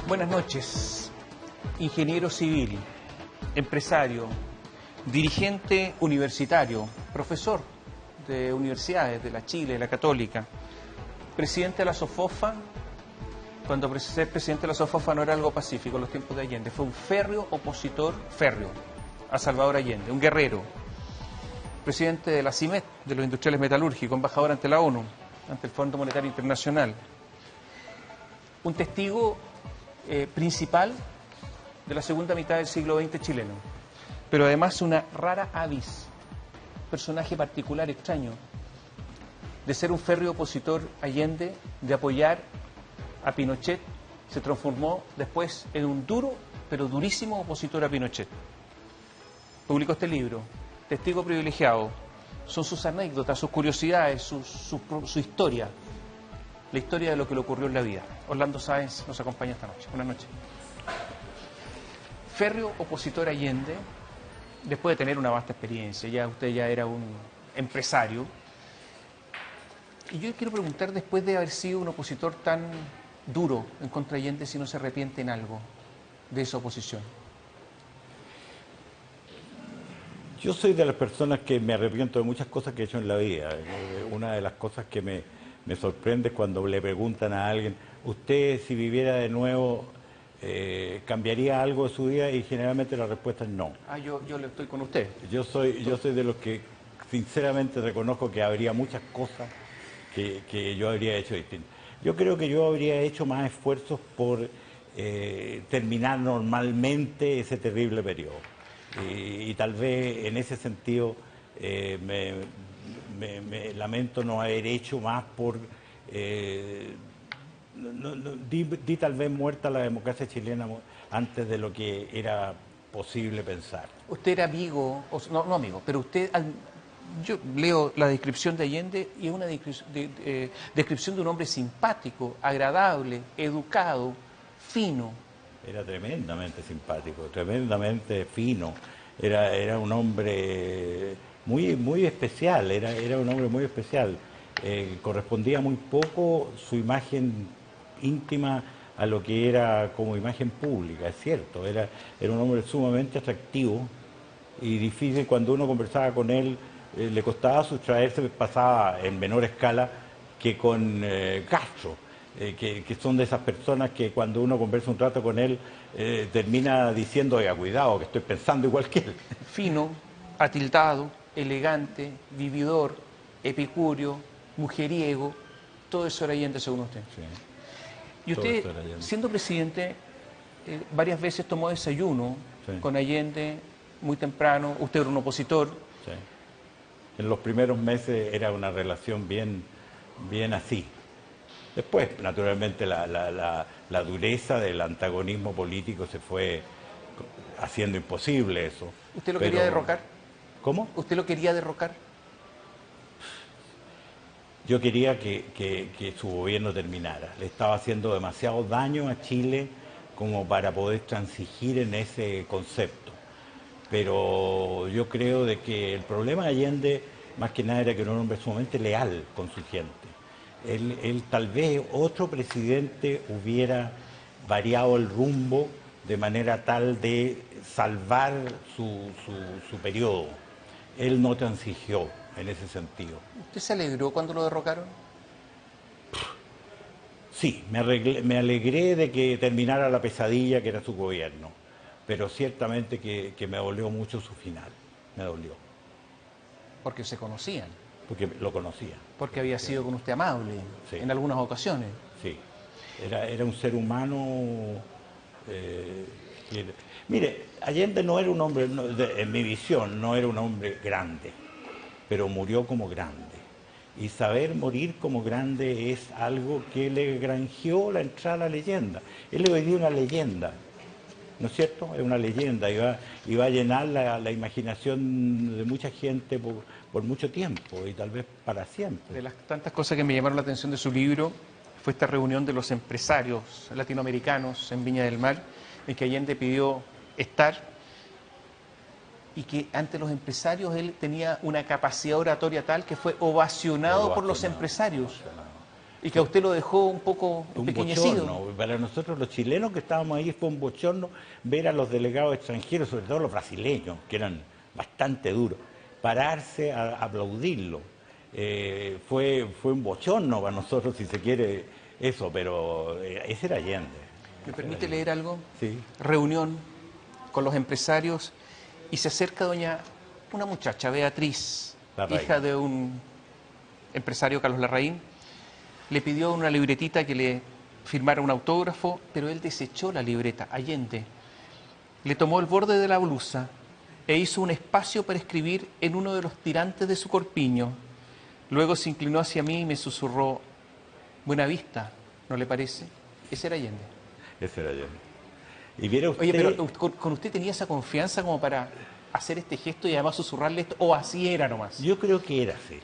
Buenas noches, ingeniero civil, empresario, dirigente universitario, profesor de universidades de la Chile, de la Católica, presidente de la SOFOFA. Cuando ser presidente de la SOFOFA no era algo pacífico en los tiempos de Allende, fue un férreo opositor, férreo, a Salvador Allende, un guerrero. Presidente de la CIMET, de los industriales metalúrgicos, embajador ante la ONU, ante el Fondo Monetario Internacional. Un testigo principal de la segunda mitad del siglo XX chileno, pero además una rara avis, personaje particular, extraño, de ser un férreo opositor a Allende, de apoyar a Pinochet, se transformó después en un duro, pero durísimo opositor a Pinochet. Publicó este libro, Testigo Privilegiado. Son sus anécdotas, sus curiosidades, su historia, la historia de lo que le ocurrió en la vida. Orlando Sáenz nos acompaña esta noche. Buenas noches. Férreo opositor a Allende, después de tener una vasta experiencia, usted ya era un empresario. Y yo quiero preguntar, después de haber sido un opositor tan duro en contra de Allende, si no se arrepiente en algo de esa oposición. Yo soy de las personas que me arrepiento de muchas cosas que he hecho en la vida. Una de las cosas que me sorprende es cuando le preguntan a alguien, usted si viviera de nuevo, ¿cambiaría algo de su vida? Y generalmente la respuesta es no. Yo le estoy con usted. Yo soy de los que sinceramente reconozco que habría muchas cosas que yo habría hecho distintas. Yo creo que yo habría hecho más esfuerzos por terminar normalmente ese terrible periodo. Y tal vez en ese sentido me lamento no haber hecho más por... di tal vez muerta la democracia chilena antes de lo que era posible pensar. Usted era amigo, no amigo, pero usted... Yo leo la descripción de Allende y es una descripción de un hombre simpático, agradable, educado, fino. Era tremendamente simpático, tremendamente fino. Era un hombre muy especial, era un hombre muy especial. Correspondía muy poco su imagen íntima a lo que era como imagen pública, es cierto. Era un hombre sumamente atractivo y difícil. Cuando uno conversaba con él, le costaba sustraerse, pasaba en menor escala que con Castro. Que son de esas personas que cuando uno conversa un rato con él termina diciendo, oiga, cuidado, que estoy pensando igual que él. Fino, atildado, elegante, vividor, epicúreo, mujeriego, todo eso era Allende según usted. Sí, y usted, siendo presidente, varias veces tomó desayuno con Allende muy temprano, usted era un opositor. Sí. En los primeros meses era una relación bien así. Después, naturalmente, la dureza del antagonismo político se fue haciendo imposible eso. ¿Usted lo quería derrocar? ¿Cómo? ¿Usted lo quería derrocar? Yo quería que su gobierno terminara. Le estaba haciendo demasiado daño a Chile como para poder transigir en ese concepto. Pero yo creo de que el problema de Allende, más que nada, era que era un hombre sumamente leal con su gente. Él tal vez otro presidente hubiera variado el rumbo de manera tal de salvar su periodo. Él no transigió en ese sentido. ¿Usted se alegró cuando lo derrocaron? Sí, me alegré de que terminara la pesadilla que era su gobierno, pero ciertamente que me dolió mucho su final, me dolió. Porque se conocían. Porque lo conocía. Porque había sido con usted amable, sí, en algunas ocasiones. Sí, era un ser humano... Mire, Allende no era un hombre, en mi visión, no era un hombre grande, pero murió como grande. Y saber morir como grande es algo que le granjeó la entrada a la leyenda. Él le dio una leyenda, ¿no es cierto? Es una leyenda y va a llenar la imaginación de mucha gente por mucho tiempo y tal vez para siempre. De las tantas cosas que me llamaron la atención de su libro fue esta reunión de los empresarios latinoamericanos en Viña del Mar, en que Allende pidió estar y que ante los empresarios él tenía una capacidad oratoria tal que fue ovacionado por los empresarios. Y que a usted lo dejó un poco Un empequeñecido. bochorno. Para nosotros los chilenos que estábamos ahí fue un bochorno ver a los delegados extranjeros, sobre todo los brasileños, que eran bastante duros, pararse a aplaudirlo. Fue un bochorno para nosotros, si se quiere, eso, pero ese era Allende. ¿Me permite leer algo? Sí. Reunión con los empresarios y se acerca una muchacha, Beatriz, Larraín. hija de un empresario, Carlos Larraín, le pidió una libretita que le firmara un autógrafo, pero él desechó la libreta. Allende le tomó el borde de la blusa e hizo un espacio para escribir en uno de los tirantes de su corpiño. Luego se inclinó hacia mí y me susurró: buena vista, ¿no le parece? Ese era Allende. Ese era Allende. Y viera usted... Oye, pero ¿con usted tenía esa confianza como para hacer este gesto y además susurrarle esto, o así era nomás? Yo creo que era así.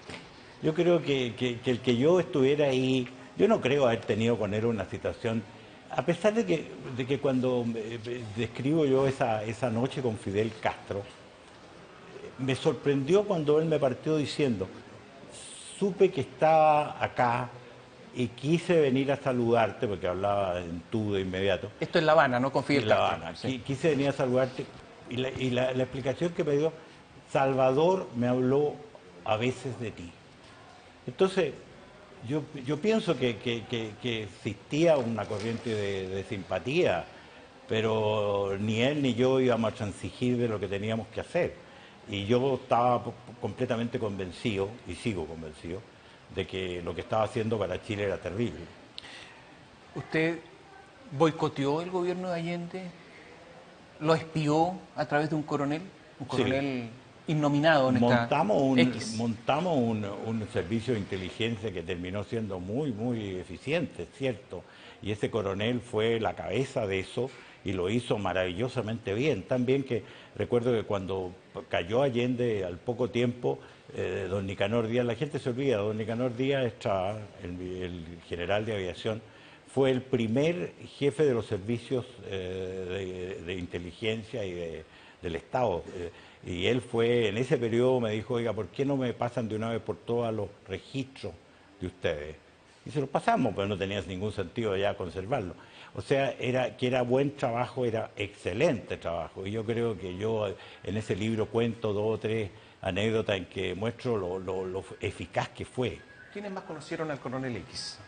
Yo creo que el que yo estuviera ahí, yo no creo haber tenido con él una situación, a pesar de que cuando describo yo esa noche con Fidel Castro, me sorprendió cuando él me partió diciendo: supe que estaba acá y quise venir a saludarte, porque hablaba en tú de inmediato. Esto es La Habana, ¿no? Con Fidel En La Castro. Habana. Sí. Quise venir a saludarte y la explicación que me dio: Salvador me habló a veces de ti. Entonces, yo pienso que existía una corriente de simpatía, pero ni él ni yo íbamos a transigir de lo que teníamos que hacer. Y yo estaba completamente convencido, y sigo convencido, de que lo que estaba haciendo para Chile era terrible. ¿Usted boicoteó el gobierno de Allende? ¿Lo espió a través de un coronel? Un coronel innominado en Montamos un servicio de inteligencia que terminó siendo muy, muy eficiente, ¿cierto? Y ese coronel fue la cabeza de eso y lo hizo maravillosamente bien. Tan bien que recuerdo que cuando cayó Allende al poco tiempo, don Nicanor Díaz, la gente se olvida, don Nicanor Díaz Estrada, el general de aviación, fue el primer jefe de los servicios de inteligencia y del Estado. Y él fue, en ese periodo me dijo: oiga, ¿por qué no me pasan de una vez por todas los registros de ustedes? Y se los pasamos, pero no tenía ningún sentido ya conservarlo. O sea, que era buen trabajo, era excelente trabajo. Y yo creo que yo en ese libro cuento 2 o 3 anécdotas en que muestro lo eficaz que fue. ¿Quiénes más conocieron al coronel X?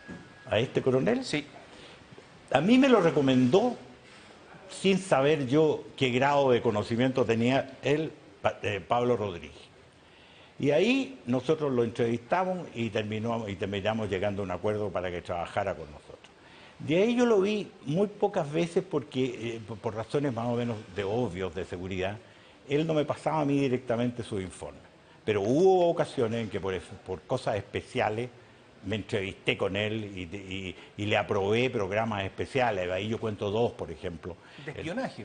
¿A este coronel? Sí. A mí me lo recomendó, sin saber yo qué grado de conocimiento tenía él, Pablo Rodríguez. Y ahí nosotros lo entrevistamos y terminamos llegando a un acuerdo para que trabajara con nosotros. De ahí yo lo vi muy pocas veces porque, por razones más o menos obvios de seguridad, él no me pasaba a mí directamente sus informes. Pero hubo ocasiones en que por cosas especiales me entrevisté con él y le aprobé programas especiales. Ahí yo cuento 2, por ejemplo. ¿De espionaje?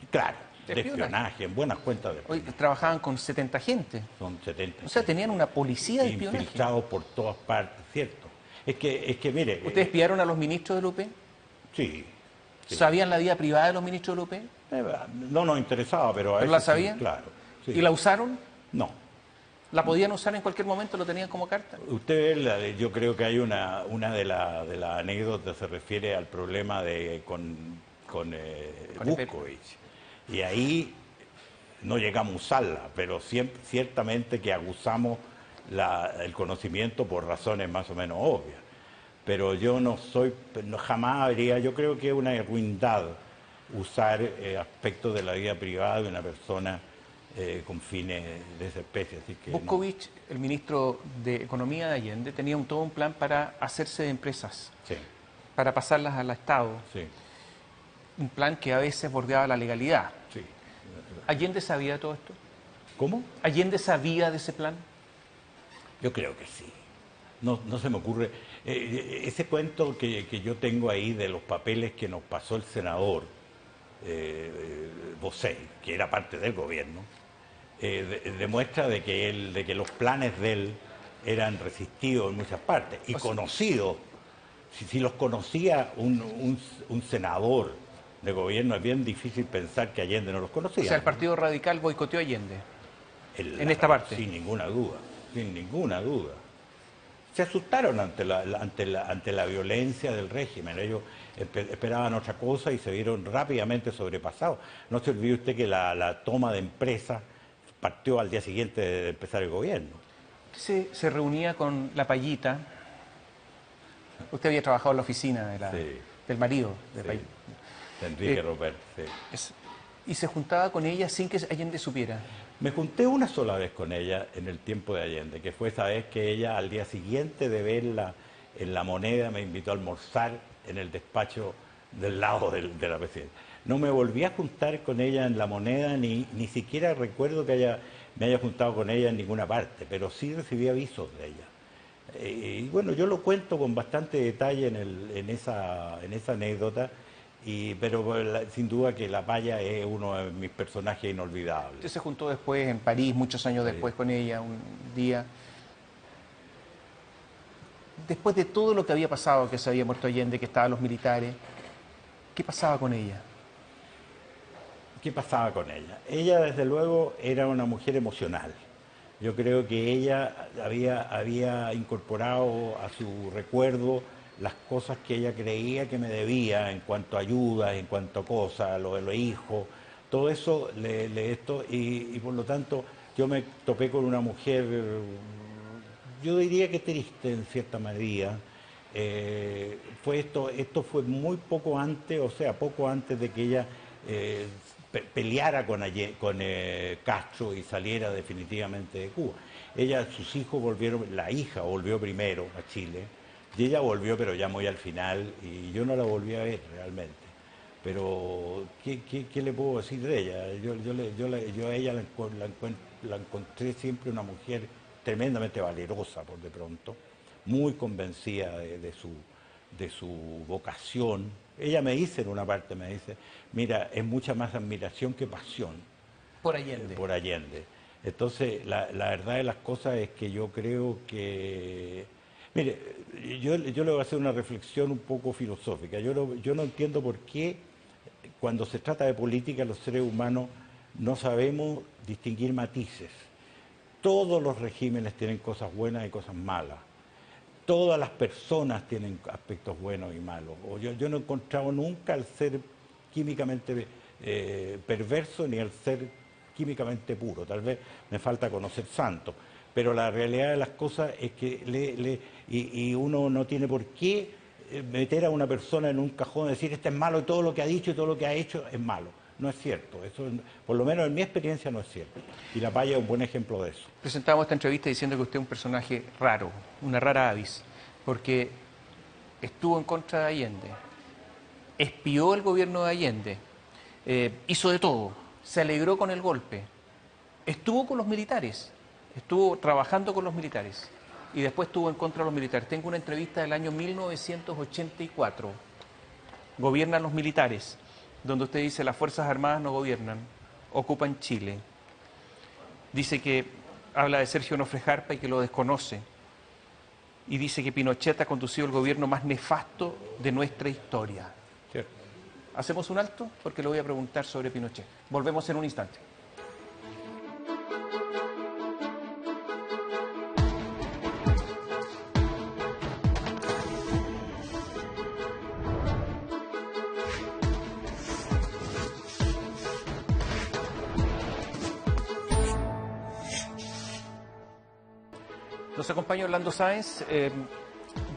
Claro, de espionaje, en buenas cuentas de espionaje. Hoy trabajaban con 70 gente. Son 70. O sea, tenían una policía de espionaje. Infiltrados por todas partes, ¿cierto? Es que mire... ¿Ustedes espiaron a los ministros de la UP? Sí. ¿Sabían la vida privada de los ministros de la UP? No nos interesaba, pero... ¿Pero la sabían? Sí, claro. Sí. ¿Y la usaron? No. ¿La podían usar en cualquier momento? ¿Lo tenían como carta? Usted ve, yo creo que hay una de las anécdotas se refiere al problema con Vukovich. Y ahí no llegamos a usarla, pero ciertamente que abusamos el conocimiento por razones más o menos obvias. Pero yo jamás habría, yo creo que es una ruindad usar aspectos de la vida privada de una persona con fines de esa especie. Así que Vukovich, el ministro de Economía de Allende, tenía todo un plan para hacerse de empresas, sí, para pasarlas al Estado. sí, Un plan que a veces bordeaba la legalidad. sí. ¿Allende sabía de todo esto? ¿Cómo? ¿Allende sabía de ese plan? Yo creo que sí. No se me ocurre. Ese cuento que yo tengo ahí de los papeles que nos pasó el senador Bosé, que era parte del gobierno, demuestra de que los planes de él eran resistidos en muchas partes y conocidos. Si los conocía un senador de gobierno, es bien difícil pensar que Allende no los conocía. O sea, el Partido Radical boicoteó a Allende. En esta parte. Sin ninguna duda, sin ninguna duda. se asustaron ante la violencia del régimen. Ellos esperaban otra cosa y se vieron rápidamente sobrepasados. No se olvide usted que la toma de empresas partió al día siguiente de empezar el gobierno. Se reunía con la Payita. Usted había trabajado en la oficina Sí. del marido de Sí. Payita. De Enrique Robert, sí. Y se juntaba con ella sin que Allende supiera. Me junté una sola vez con ella en el tiempo de Allende, que fue esa vez que ella al día siguiente de verla en La Moneda me invitó a almorzar en el despacho del lado de la presidencia. No me volví a juntar con ella en La Moneda, ni siquiera recuerdo que me haya juntado con ella en ninguna parte, pero sí recibí avisos de ella. Y bueno, yo lo cuento con bastante detalle en esa anécdota, pero sin duda que la Paya es uno de mis personajes inolvidables. Usted se juntó después en París, muchos años después con ella, un día. Después de todo lo que había pasado, que se había muerto Allende, que estaban los militares, ¿qué pasaba con ella? ¿Qué pasaba con ella? Ella, desde luego, era una mujer emocional. Yo creo que ella había incorporado a su recuerdo las cosas que ella creía que me debía en cuanto a ayuda, en cuanto a cosas, lo de los hijos, todo eso y por lo tanto yo me topé con una mujer, yo diría que triste en cierta medida. Esto fue muy poco antes, o sea, poco antes de que ella peleara con Castro y saliera definitivamente de Cuba. Sus hijos volvieron, la hija volvió primero a Chile, y ella volvió, pero ya muy al final, y yo no la volví a ver realmente. Pero, ¿qué le puedo decir de ella? Yo a ella la encontré siempre una mujer tremendamente valerosa, por de pronto, muy convencida de su vocación. Ella me dice en una parte, me dice, mira, es mucha más admiración que pasión. Por Allende. Por Allende. Entonces, la verdad de las cosas es que yo creo que... Mire, yo le voy a hacer una reflexión un poco filosófica. Yo no entiendo por qué cuando se trata de política los seres humanos no sabemos distinguir matices. Todos los regímenes tienen cosas buenas y cosas malas. Todas las personas tienen aspectos buenos y malos. Yo no he encontrado nunca al ser químicamente perverso ni al ser químicamente puro. Tal vez me falta conocer santos, pero la realidad de las cosas es que uno no tiene por qué meter a una persona en un cajón y decir este es malo y todo lo que ha dicho y todo lo que ha hecho es malo. No es cierto, eso por lo menos en mi experiencia no es cierto. Y La Paya es un buen ejemplo de eso. Presentamos esta entrevista diciendo que usted es un personaje raro, una rara avis, porque estuvo en contra de Allende, espió el gobierno de Allende, hizo de todo, se alegró con el golpe, estuvo con los militares, estuvo trabajando con los militares y después estuvo en contra de los militares. Tengo una entrevista del año 1984, gobiernan los militares, donde usted dice las Fuerzas Armadas no gobiernan, ocupan Chile. Dice que habla de Sergio Onofre Jarpa y que lo desconoce. Y dice que Pinochet ha conducido el gobierno más nefasto de nuestra historia. Cierto. ¿Hacemos un alto? Porque le voy a preguntar sobre Pinochet. Volvemos en un instante. Nos acompaña Orlando Sáenz,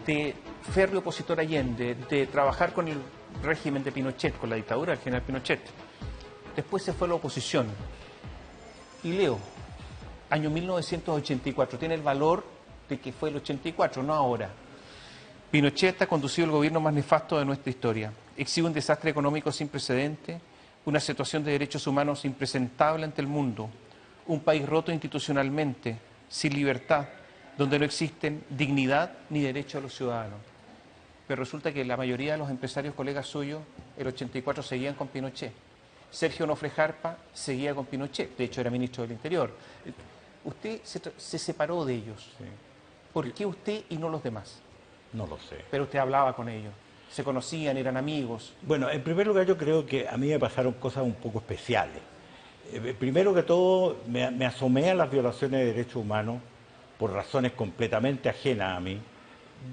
de férreo opositor a Allende, de trabajar con el régimen de Pinochet, con la dictadura del general Pinochet. Después se fue a la oposición. Y leo, año 1984, tiene el valor de que fue el 84, no ahora. Pinochet ha conducido el gobierno más nefasto de nuestra historia. Exhibe un desastre económico sin precedente, una situación de derechos humanos impresentable ante el mundo, un país roto institucionalmente, sin libertad, donde no existen dignidad ni derecho a los ciudadanos. Pero resulta que la mayoría de los empresarios colegas suyos, el 84, seguían con Pinochet. Sergio Onofre Jarpa seguía con Pinochet, de hecho era ministro del Interior. Usted se separó de ellos. Sí. ¿Por qué usted y no los demás? No lo sé. Pero usted hablaba con ellos, se conocían, eran amigos. Bueno, en primer lugar yo creo que a mí me pasaron cosas un poco especiales. Primero que todo, me asomé a las violaciones de derechos humanos por razones completamente ajenas a mí,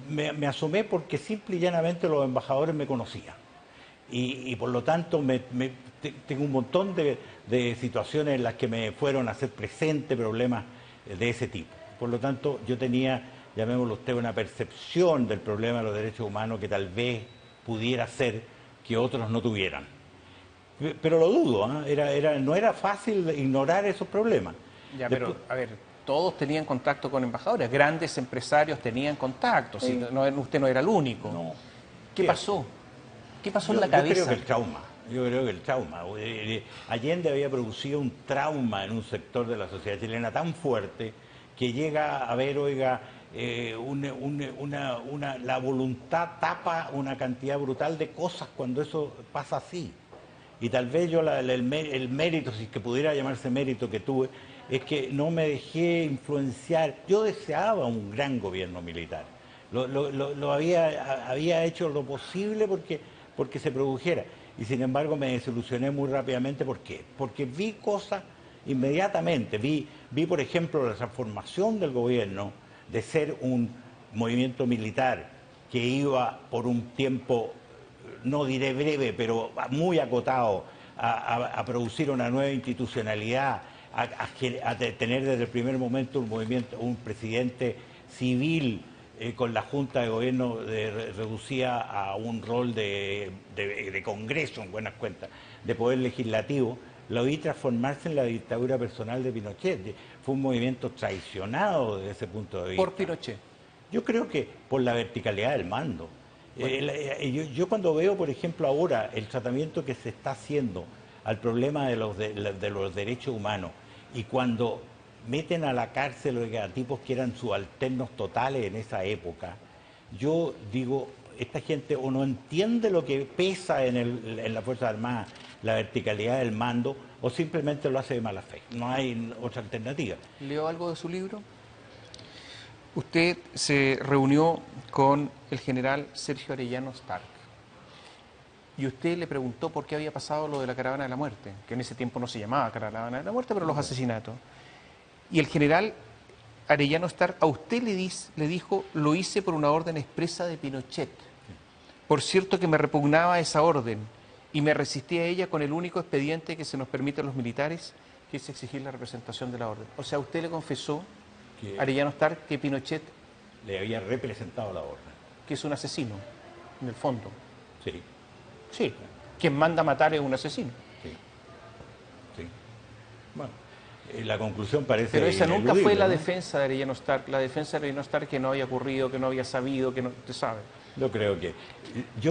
me asomé porque simple y llanamente los embajadores me conocían. Y por lo tanto tengo un montón de situaciones en las que me fueron a hacer presente problemas de ese tipo. Por lo tanto, yo tenía, llamémoslo usted, una percepción del problema de los derechos humanos que tal vez pudiera ser que otros no tuvieran. Pero lo dudo, ¿eh? No era fácil ignorar esos problemas. Ya, pero, a ver, todos tenían contacto con embajadores, grandes empresarios tenían contacto, Sí. si no, usted no era el único. No. ¿Qué pasó? ¿Qué pasó en la Yo cabeza? creo que el trauma. Yo creo que el trauma. Allende había producido un trauma en un sector de la sociedad chilena tan fuerte que llega a ver, oiga, la voluntad tapa una cantidad brutal de cosas cuando eso pasa así. Y tal vez yo el mérito, si es que pudiera llamarse mérito que tuve, es que no me dejé influenciar. Yo deseaba un gran gobierno militar. Había hecho lo posible porque se produjera. Y sin embargo me desilusioné muy rápidamente. ¿Por qué? Porque vi cosas inmediatamente. Vi, por ejemplo, la transformación del gobierno de ser un movimiento militar que iba por un tiempo, no diré breve, pero muy acotado, a producir una nueva institucionalidad, a tener desde el primer momento un presidente civil con la Junta de Gobierno reducida a un rol de Congreso, en buenas cuentas, de poder legislativo. Lo vi transformarse en la dictadura personal de Pinochet. Fue un movimiento traicionado desde ese punto de vista. Por Pinochet. Yo creo que por la verticalidad del mando. Yo cuando veo, por ejemplo, ahora el tratamiento que se está haciendo al problema de los derechos humanos y cuando meten a la cárcel a tipos que eran subalternos totales en esa época, yo digo, esta gente o no entiende lo que pesa en las Fuerzas Armadas, la verticalidad del mando, o simplemente lo hace de mala fe. No hay otra alternativa. ¿Leo algo de su libro? Usted se reunió con el general Sergio Arellano Stark y usted le preguntó por qué había pasado lo de la caravana de la muerte, que en ese tiempo no se llamaba caravana de la muerte, pero los asesinatos. Y el general Arellano Stark a usted le dijo, lo hice por una orden expresa de Pinochet. Por cierto que me repugnaba esa orden y me resistí a ella con el único expediente que se nos permite a los militares, que es exigir la representación de la orden. O sea, usted le confesó Que Arellano Stark que Pinochet, le había representado la orden. que es un asesino, en el fondo. Sí, Sí, quien manda a matar es un asesino. sí, sí. Bueno, la conclusión parece Pero esa nunca fue ineludible, la ¿no? defensa de Arellano Stark. La defensa de Arellano Stark que no había ocurrido, que no había sabido, que no te sabe. Yo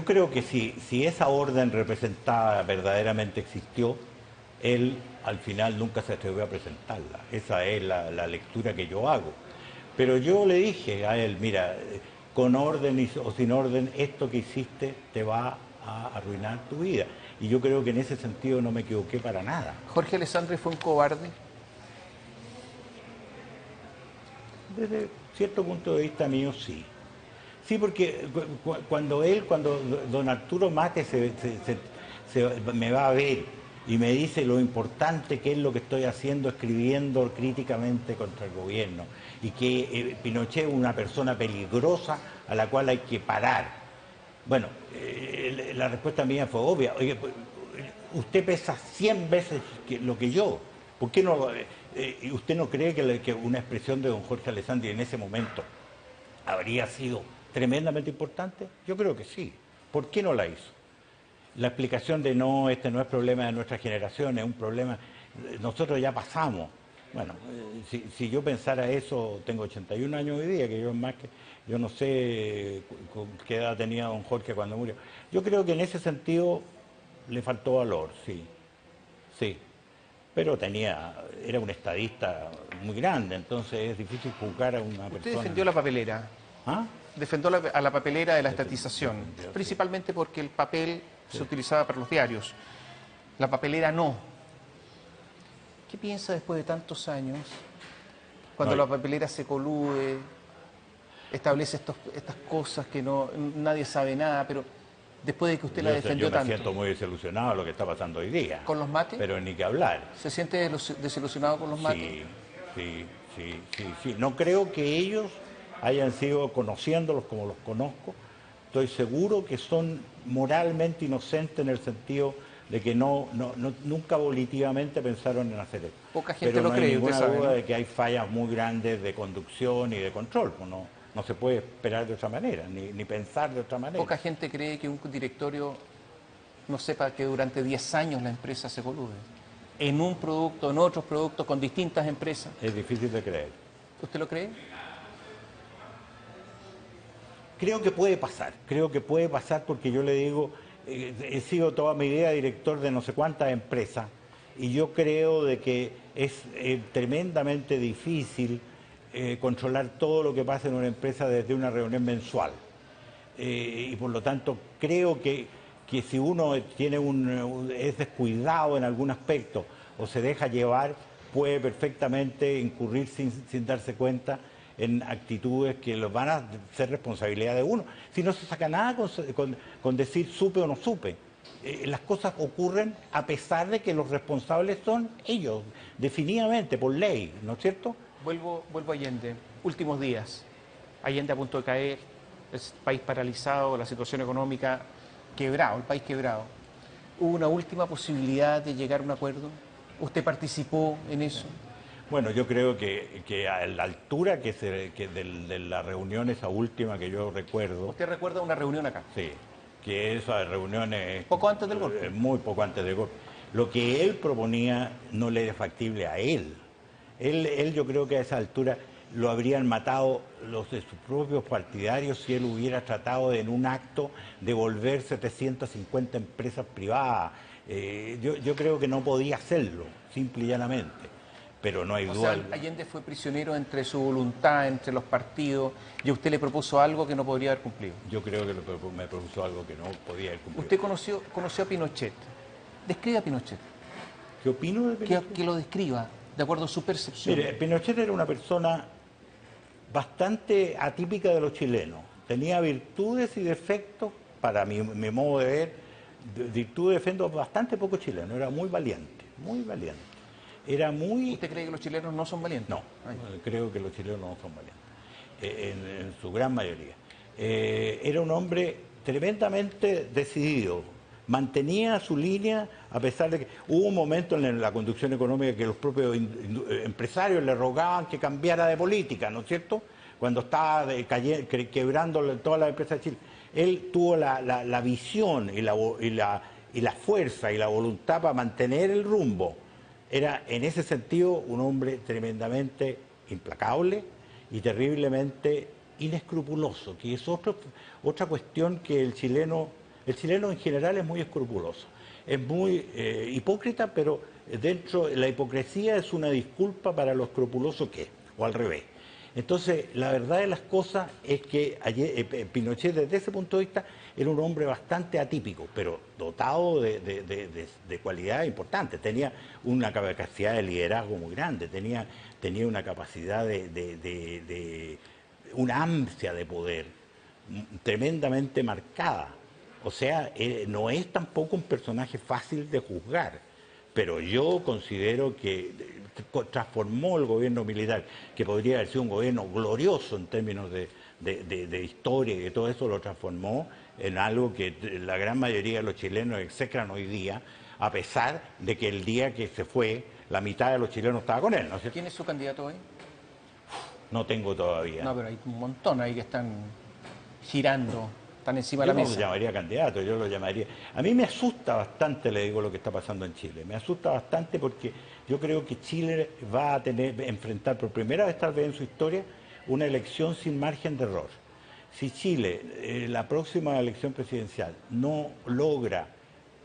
creo que si esa orden representada verdaderamente existió, él al final nunca se atrevió a presentarla. Esa es la lectura que yo hago. Pero yo le dije a él, mira, con orden o sin orden, esto que hiciste te va a arruinar tu vida. Y yo creo que en ese sentido no me equivoqué para nada. Jorge Alessandri fue un cobarde. Desde cierto punto de vista mío, sí. Sí, porque cuando don Arturo Mate me va a ver y me dice lo importante que es lo que estoy haciendo, escribiendo críticamente contra el gobierno, y que Pinochet es una persona peligrosa a la cual hay que parar. Bueno, la respuesta mía fue obvia. Oye, usted pesa 100 veces lo que yo. ¿Por qué no? ¿Usted no cree que una expresión de don Jorge Alessandri en ese momento habría sido tremendamente importante? Yo creo que sí. ¿Por qué no la hizo? La explicación de no, este no es problema de nuestra generación, es un problema, nosotros ya pasamos. Bueno, si yo pensara eso, tengo 81 años hoy día, que yo es más que, yo no sé qué edad tenía don Jorge cuando murió. Yo creo que en ese sentido le faltó valor, sí, sí. Pero era un estadista muy grande, entonces es difícil juzgar a una persona. Usted defendió la papelera. ¿Ah? Defendió a la papelera de la estatización, principalmente porque el papel se utilizaba para los diarios. La papelera no. ¿Qué piensa después de tantos años, cuando la papelera se colude, establece estas cosas que nadie sabe nada, pero después de que usted la defendió Yo me tanto? siento muy desilusionado de lo que está pasando hoy día. ¿Con los mates? Pero ni que hablar. ¿Se siente desilusionado con los mates? Sí, sí, sí, sí, sí. No creo que ellos hayan sido, conociéndolos como los conozco, estoy seguro que son moralmente inocentes en el sentido de que nunca volitivamente pensaron en hacer esto. Poca gente Pero lo no hay cree, usted ninguna sabe, duda ¿no? de que hay fallas muy grandes de conducción y de control. Pues no se puede esperar de otra manera, ni pensar de otra manera. Poca gente cree que un directorio no sepa que durante 10 años la empresa se colude. En un producto, en otros productos, con distintas empresas. Es difícil de creer. ¿Usted lo cree? Creo que puede pasar porque yo le digo, he sido toda mi vida director de no sé cuántas empresas y yo creo de que es tremendamente difícil controlar todo lo que pasa en una empresa desde una reunión mensual. Y por lo tanto creo que si uno es descuidado en algún aspecto o se deja llevar, puede perfectamente incurrir sin darse cuenta en actitudes que los van a ser responsabilidad de uno. Si no se saca nada con decir supe o no supe. Las cosas ocurren a pesar de que los responsables son ellos, definitivamente, por ley, ¿no es cierto? Vuelvo a Allende. Últimos días. Allende a punto de caer, el país paralizado, la situación económica quebrado, el país quebrado. ¿Hubo una última posibilidad de llegar a un acuerdo? ¿Usted participó en eso? Bueno, yo creo que a la altura de la reunión esa última que yo recuerdo, ¿Usted recuerda una reunión acá? sí, que esas reuniones Poco antes del golpe. muy poco antes del golpe, lo que él proponía no le era factible a él. Él yo creo que a esa altura lo habrían matado los de sus propios partidarios si él hubiera tratado de, en un acto, devolver 750 empresas privadas. Yo creo que no podía hacerlo, simple y llanamente. Pero no hay O duda. sea, Allende fue prisionero entre su voluntad, entre los partidos, y a usted le propuso algo que no podría haber cumplido. Yo creo que me propuso algo que no podía haber cumplido. Usted conoció a Pinochet. Describe a Pinochet. ¿Qué opino de Pinochet? Que lo describa, de acuerdo a su percepción. Mire, Pinochet era una persona bastante atípica de los chilenos. Tenía virtudes y defectos, para mi modo de ver, virtudes y defectos bastante poco chilenos. Era muy valiente, muy valiente. Era muy... ¿Usted cree que los chilenos no son valientes? No, creo que los chilenos no son valientes, en su gran mayoría. Era un hombre tremendamente decidido, mantenía su línea a pesar de que hubo un momento en la conducción económica que los propios empresarios le rogaban que cambiara de política, ¿no es cierto? Cuando estaba quebrando todas las empresas de Chile. Él tuvo la visión y la fuerza y la voluntad para mantener el rumbo. Era en ese sentido un hombre tremendamente implacable y terriblemente inescrupuloso, que es otra cuestión que el chileno en general es muy escrupuloso, es muy hipócrita, pero dentro de la hipocresía es una disculpa para lo escrupuloso que es, o al revés. Entonces, la verdad de las cosas es que Pinochet, desde ese punto de vista, era un hombre bastante atípico, pero dotado de cualidades importantes. Tenía una capacidad de liderazgo muy grande, tenía una capacidad una ansia de poder tremendamente marcada. O sea, no es tampoco un personaje fácil de juzgar, pero yo considero que transformó el gobierno militar, que podría haber sido un gobierno glorioso en términos de historia y de todo eso, lo transformó en algo que la gran mayoría de los chilenos execran hoy día, a pesar de que el día que se fue, la mitad de los chilenos estaba con él, ¿no es cierto? ¿Quién es su candidato hoy? No tengo todavía. No, pero hay un montón ahí que están girando, están encima de Yo la no mesa. lo llamaría candidato, yo lo llamaría... A mí me asusta bastante, le digo, lo que está pasando en Chile. Me asusta bastante porque yo creo que Chile va a enfrentar por primera vez tal vez en su historia una elección sin margen de error. Si Chile, la próxima elección presidencial, no logra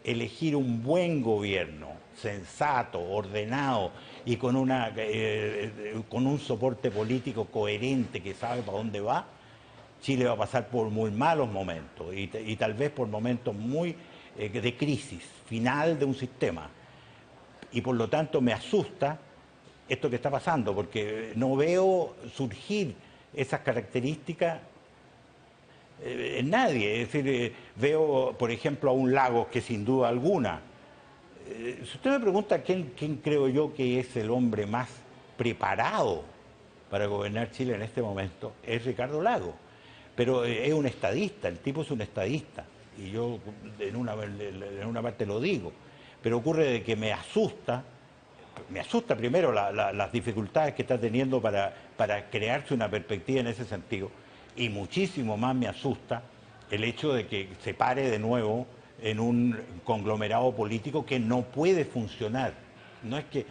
elegir un buen gobierno, sensato, ordenado y con un soporte político coherente que sabe para dónde va, Chile va a pasar por muy malos momentos y tal vez por momentos muy de crisis final de un sistema. Y por lo tanto me asusta esto que está pasando, porque no veo surgir esas características en nadie. Es decir, veo, por ejemplo, a un Lagos que sin duda alguna... si usted me pregunta quién creo yo que es el hombre más preparado para gobernar Chile en este momento es Ricardo Lagos. Pero es un estadista, el tipo es un estadista. Y yo en una parte lo digo. Pero ocurre de que me asusta primero las dificultades que está teniendo para crearse una perspectiva en ese sentido. Y muchísimo más me asusta el hecho de que se pare de nuevo en un conglomerado político que no puede funcionar. No es que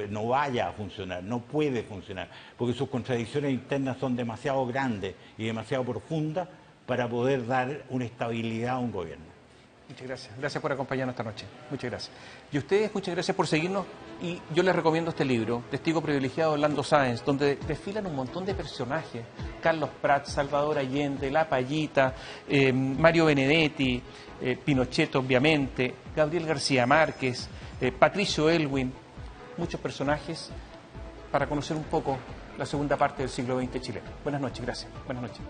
no vaya a funcionar, no puede funcionar, porque sus contradicciones internas son demasiado grandes y demasiado profundas para poder dar una estabilidad a un gobierno. Muchas gracias. Gracias por acompañarnos esta noche. Muchas gracias. Y ustedes, muchas gracias por seguirnos. Y yo les recomiendo este libro, Testigo Privilegiado, Orlando Sáenz, donde desfilan un montón de personajes. Carlos Prats, Salvador Allende, La Payita, Mario Benedetti, Pinochet, obviamente, Gabriel García Márquez, Patricio Elwin. Muchos personajes para conocer un poco la segunda parte del siglo XX chileno. Buenas noches, gracias. Buenas noches.